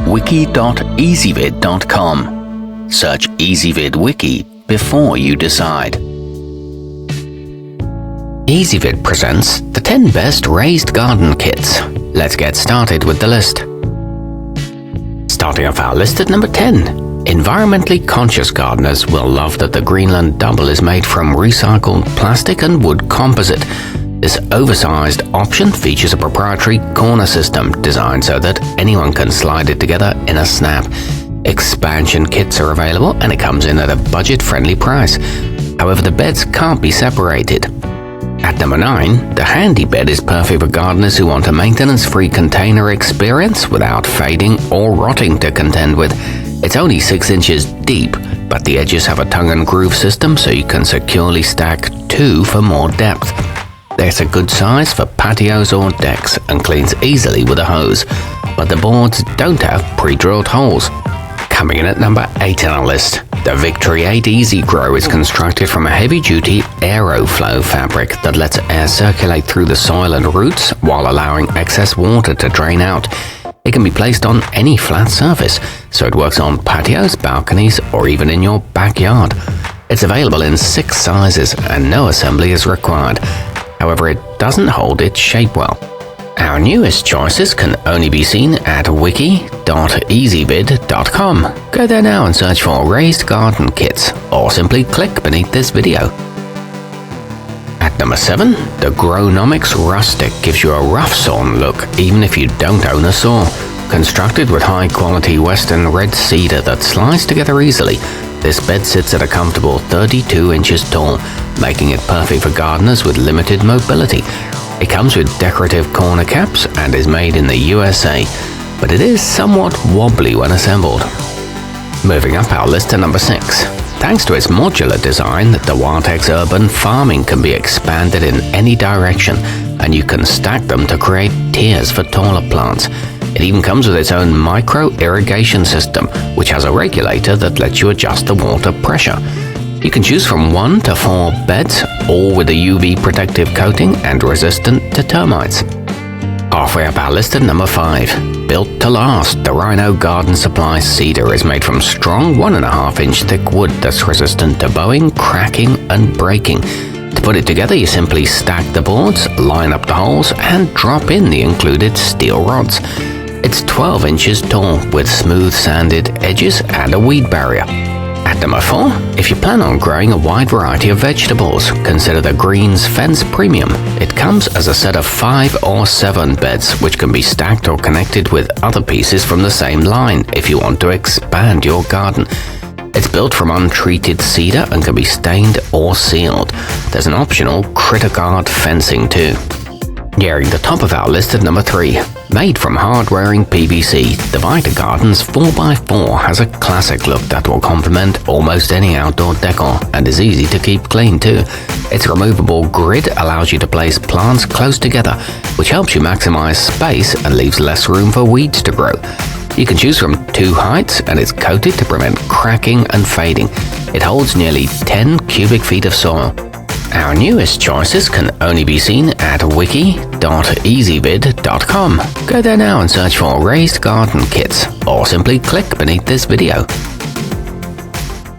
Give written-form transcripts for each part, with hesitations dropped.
wiki.ezvid.com. Search Ezvid Wiki before you decide. Ezvid presents the 10 best raised garden kits. Let's get started with the list. Starting off our list at number 10. Environmentally conscious gardeners will love that the Greenland Dumbbell is made from recycled plastic and wood composite. This oversized option features a proprietary corner system designed so that anyone can slide it together in a snap. Expansion kits are available and it comes in at a budget-friendly price. However, the beds can't be separated. At number 9, the handy bed is perfect for gardeners who want a maintenance-free container experience without fading or rotting to contend with. It's only 6 inches deep, but the edges have a tongue and groove system so you can securely stack 2 for more depth. It's a good size for patios or decks and cleans easily with a hose, but the boards don't have pre-drilled holes. Coming in at number 8 on our list, the Victory 8 ez-gro is constructed from a heavy-duty aeroflow fabric that lets air circulate through the soil and roots while allowing excess water to drain out. It can be placed on any flat surface, so it works on patios, balconies, or even in your backyard. It's available in 6 sizes and no assembly is required. However, it doesn't hold its shape well. Our newest choices can only be seen at wiki.ezvid.com. Go there now and search for raised garden kits, or simply click beneath this video. At number 7, the Grownomics Rustic gives you a rough sawn look even if you don't own a saw. Constructed with high-quality western red cedar that slides together easily, this bed sits at a comfortable 32 inches tall, making it perfect for gardeners with limited mobility. It comes with decorative corner caps and is made in the USA, but it is somewhat wobbly when assembled. Moving up our list to number 6. Thanks to its modular design, the Wantex urban farming can be expanded in any direction, and you can stack them to create tiers for taller plants. It even comes with its own micro irrigation system, which has a regulator that lets you adjust the water pressure. You can choose from 1 to 4 beds, all with a UV protective coating and resistant to termites. Halfway up our list at number 5. Built to last, the Rhino garden supply cedar is made from strong 1.5-inch thick wood that's resistant to bowing, cracking, and breaking. To put it together, you simply stack the boards, line up the holes, and drop in the included steel rods. It's 12 inches tall with smooth sanded edges and a weed barrier. At number 4, if you plan on growing a wide variety of vegetables, consider the Greens Fence Premium. It comes as a set of 5 or 7 beds which can be stacked or connected with other pieces from the same line if you want to expand your garden. It's built from untreated cedar and can be stained or sealed. There's an optional critter guard fencing too. Nearing the top of our list at number 3. Made from hard-wearing PVC, the Vita Garden's 4x4 has a classic look that will complement almost any outdoor decor and is easy to keep clean too. Its removable grid allows you to place plants close together, which helps you maximize space and leaves less room for weeds to grow. You can choose from 2 heights and it's coated to prevent cracking and fading. It holds nearly 10 cubic feet of soil. Our newest choices can only be seen at wiki.ezvid.com. Go there now and search for raised garden kits, or simply click beneath this video.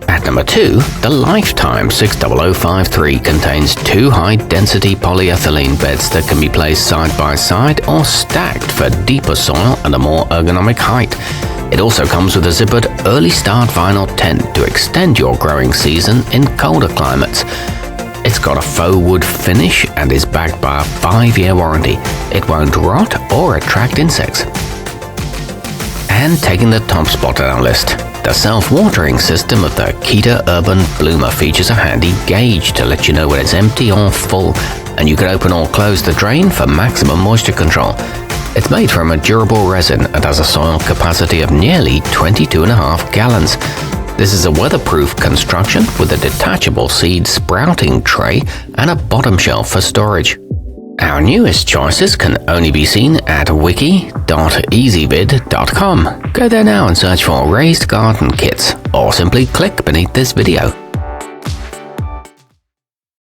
At number 2, the Lifetime 60053 contains 2 high-density polyethylene beds that can be placed side by side or stacked for deeper soil and a more ergonomic height. It also comes with a zippered early start vinyl tent to extend your growing season in colder climates. It's got a faux wood finish and is backed by a 5-year warranty. It won't rot or attract insects. And taking the top spot on our list, the self-watering system of the Keter Urban Bloomer features a handy gauge to let you know when it's empty or full, and you can open or close the drain for maximum moisture control. It's made from a durable resin and has a soil capacity of nearly 22.5 gallons. This is a weatherproof construction with a detachable seed sprouting tray and a bottom shelf for storage. Our newest choices can only be seen at wiki.ezvid.com. Go there now and search for raised garden kits, or simply click beneath this video.